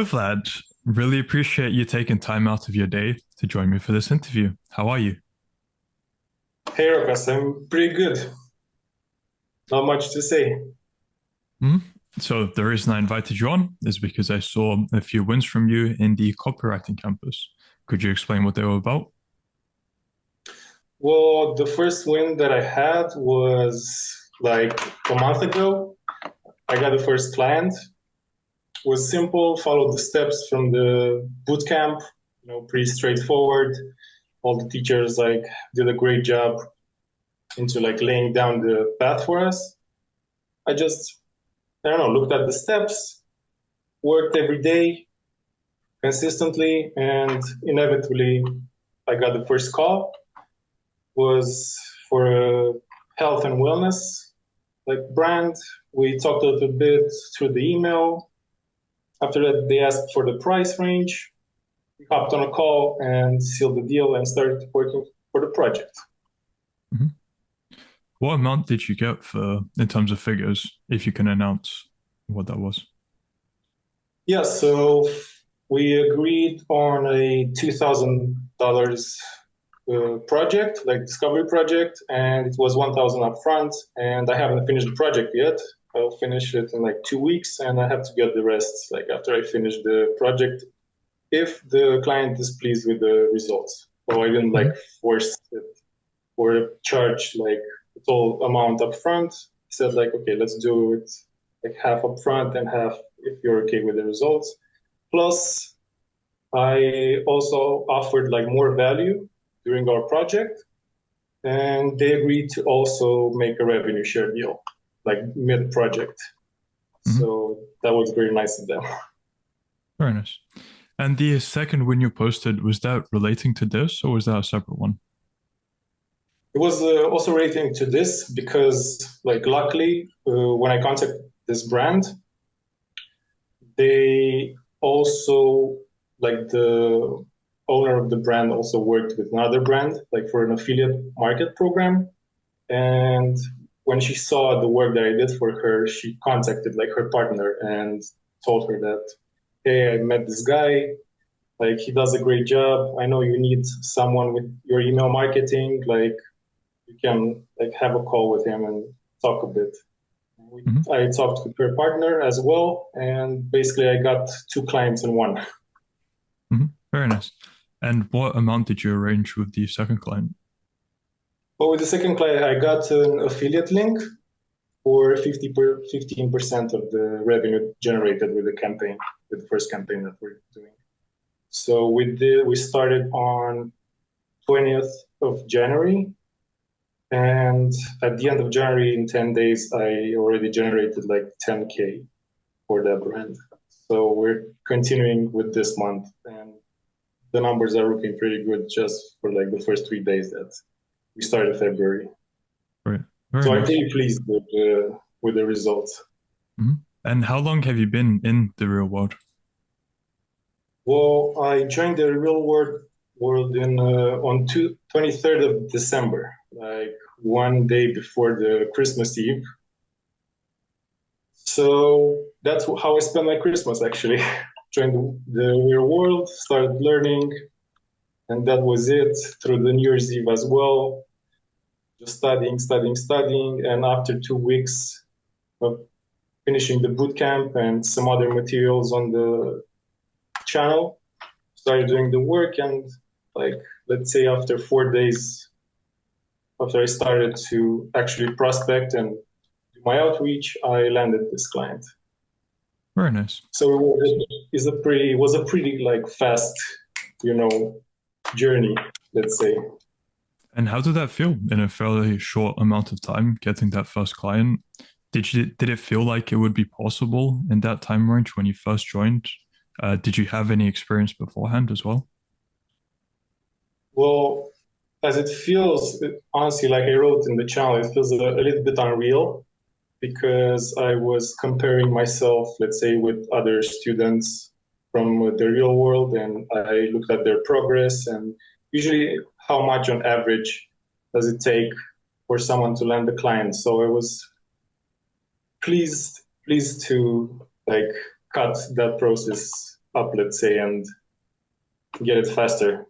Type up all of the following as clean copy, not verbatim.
Vlad, really appreciate you taking time out of your day to join me for this interview. How are you? Hey, Rokas, I'm pretty good. Not much to say. Hmm? So the reason I invited you on is because I saw a few wins from you in the copywriting campus. Could you explain what they were about? Well, the first win that I had was like a month ago. I got the first client. It was simple, followed the steps from the boot camp, pretty straightforward. All the teachers did a great job into laying down the path for us. I just, I don't know, looked at the steps, worked every day consistently, and inevitably I got the first call. Was for a health and wellness brand. We talked a little bit through the email. After that, they asked for the price range. We hopped on a call and sealed the deal and started working for the project. Mhm. What amount did you get for in terms of figures, if you can announce what that was? Yeah, so we agreed on a $2,000 project, like discovery project, and it was 1,000 upfront. And I haven't finished the project yet. I'll finish it in 2 weeks, and I have to get the rest after I finish the project, if the client is pleased with the results. So I didn't Mhm. force it or charge the total amount upfront. I said okay, let's do it half upfront and half if you're okay with the results. Plus, I also offered more value during our project, and they agreed to also make a revenue share deal, mid project. Mhm. So that was very nice of them. Very nice. And the second win you posted, was that relating to this or was that a separate one? It was also relating to this because, luckily, when I contacted this brand, they also, the owner of the brand also worked with another brand, for an affiliate market program. And when she saw the work that I did for her, she contacted her partner and told her that, hey, I met this guy. He does a great job. I know you need someone with your email marketing. You can have a call with him and talk a bit. Mhm. I talked with her partner as well, and basically I got two clients in one. Mhm. Very nice. And what amount did you arrange with the second client? But with the second client, I got an affiliate link for 15% of the revenue generated with the campaign, with the first campaign that we're doing. So we started on 20th of January, and at the end of January, in 10 days, I already generated 10K for that brand. So we're continuing with this month, and the numbers are looking pretty good just for the first 3 days that we started February. Right. Very So I'm nice. pretty pleased with the results. Mhm. And how long have you been in the real world? Well, I joined the real world in on 23rd of December, one day before the Christmas Eve. So that's how I spent my Christmas actually. Joined the real world, started learning, and that was it through the New Year's Eve as well. Just studying, studying, studying, and after 2 weeks of finishing the boot camp and some other materials on the channel, started doing the work, and like let's say after 4 days after I started to actually prospect and do my outreach, I landed this client. Very nice. So it was a pretty fast, you know, journey, let's say. And how did that feel in a fairly short amount of time, getting that first client? Did it feel like it would be possible in that time range when you first joined? Did you have any experience beforehand as well? Well, as it feels, honestly, like I wrote in the channel, it feels a little bit unreal because I was comparing myself, let's say, with other students from the real world, and I looked at their progress and usually how much on average does it take for someone to land a client. So I was pleased to cut that process up, let's say, and get it faster.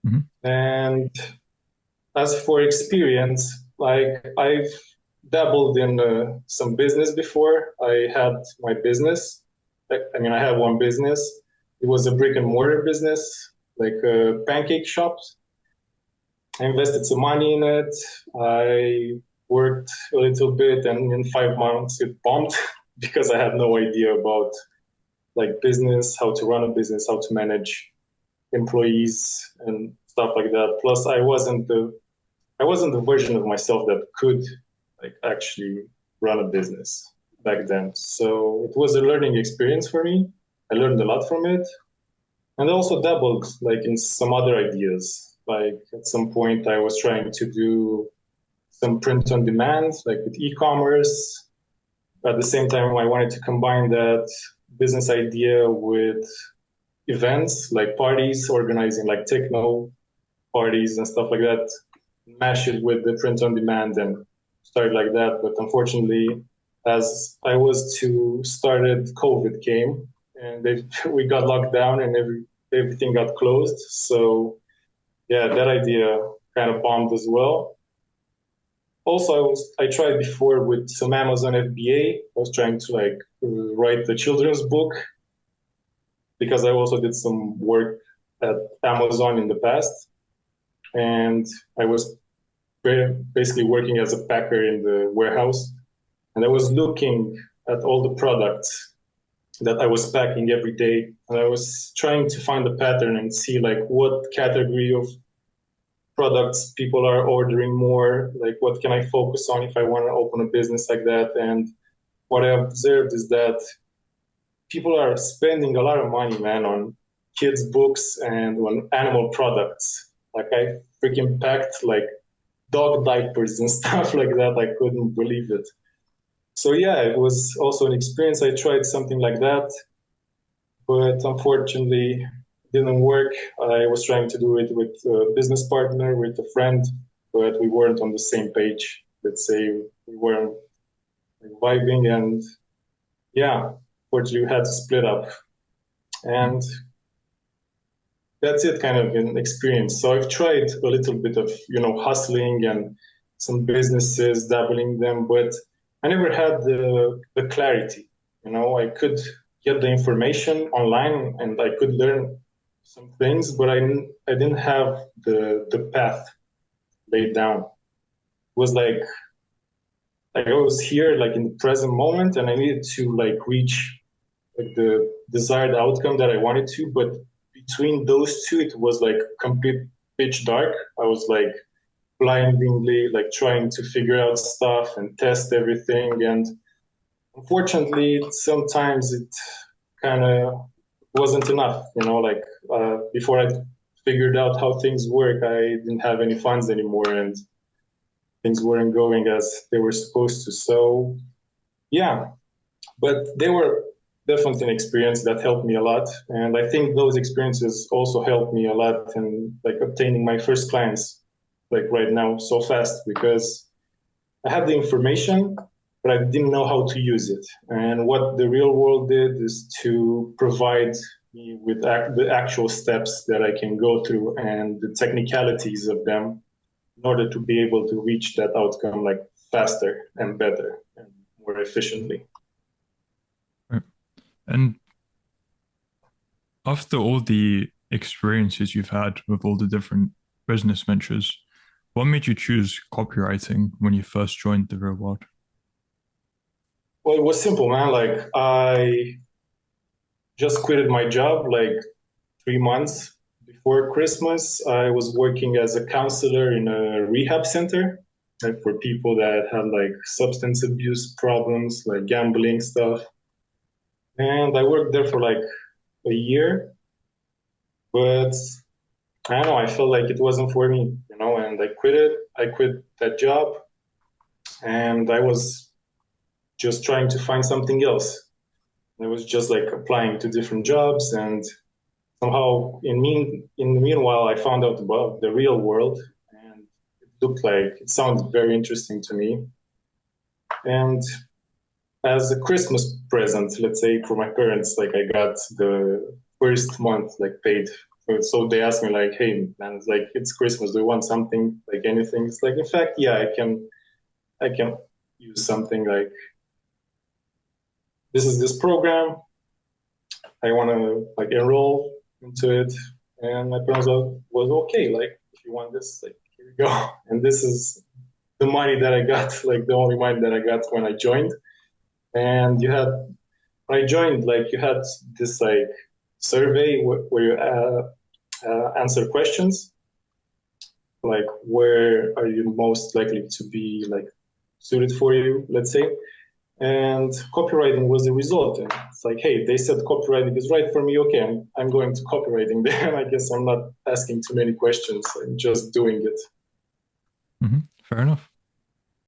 Mhm. And as for experience, like I've dabbled in some business before. I had my business. I mean, I have one business. It was a brick and mortar business, like a pancake shop. I invested some money in it. I worked a little bit, and in 5 months it bombed because I had no idea about like business, how to run a business, how to manage employees and stuff like that. Plus, I wasn't the version of myself that could like actually run a business back then. So it was a learning experience for me. I learned a lot from it, and I also dabbled like in some other ideas. Like at some point, I was trying to do some print on demand, like with e-commerce. At the same time, I wanted to combine that business idea with events, like parties, organizing like techno parties and stuff like that, mash it with the print on demand and start like that. But unfortunately, as I was to started, COVID came and we got locked down and everything got closed. So yeah, that idea kind of bombed as well. Also, I tried before with some Amazon FBA. I was trying to like write the children's book because I also did some work at Amazon in the past, and I was basically working as a packer in the warehouse, and I was looking at all the products that I was packing every day, and I was trying to find a pattern and see like what category of products people are ordering more, like what can I focus on if I want to open a business like that. And what I observed is that people are spending a lot of money, man, on kids' books and on animal products. Like I freaking packed like dog diapers and stuff like that. I couldn't believe it. So yeah, it was also an experience. I tried something like that, but unfortunately didn't work. I was trying to do it with a business partner, with a friend, but we weren't on the same page. Let's say we weren't vibing, and yeah, unfortunately we had to split up. And that's it, kind of an experience. So I've tried a little bit of, hustling and some businesses, dabbling them, but I never had the clarity. I could get the information online and I could learn some things, but I didn't have the path laid down. It was like I was here like in the present moment and I needed to like reach like the desired outcome that I wanted to, but between those two it was like complete pitch dark. I was like blindingly like trying to figure out stuff and test everything, and unfortunately sometimes it kind of wasn't enough, like before I figured out how things work, I didn't have any funds anymore and things weren't going as they were supposed to. So yeah, but they were definitely an experience that helped me a lot, and I think those experiences also helped me a lot in like obtaining my first clients like right now so fast, because I had the information but I didn't know how to use it. And what the real world did is to provide me with the actual steps that I can go through and the technicalities of them in order to be able to reach that outcome like faster and better and more efficiently. Right. And after all the experiences you've had with all the different business ventures, what made you choose copywriting when you first joined the real world? Well, it was simple, man. Like I just quitted my job like 3 months before Christmas. I was working as a counselor in a rehab center, like for people that had like substance abuse problems, like gambling stuff. And I worked there for like a year, but I don't know, I felt like it wasn't for me, and I quit it. I quit that job and I was just trying to find something else. I was just like applying to different jobs, and somehow in the meanwhile I found out about the real world, and it sounded very interesting to me. And as a Christmas present, let's say for my parents, like I got the first month like paid. So they asked me like, "Hey, man, it's like it's Christmas. Do you want something like anything?" It's like, in fact, yeah, I can use something like this is this program. I want to like enroll into it, and my parents was okay. Like, if you want this, like here you go. And this is the money that I got, like the only money that I got when I joined. And you had when I joined, like you had this like survey where you answer questions, like where are you most likely to be like suited for you, let's say. And copywriting was the result. And it's like, hey, they said copywriting is right for me. Okay, I'm going to copywriting. Then I guess I'm not asking too many questions. I'm just doing it. Fair enough.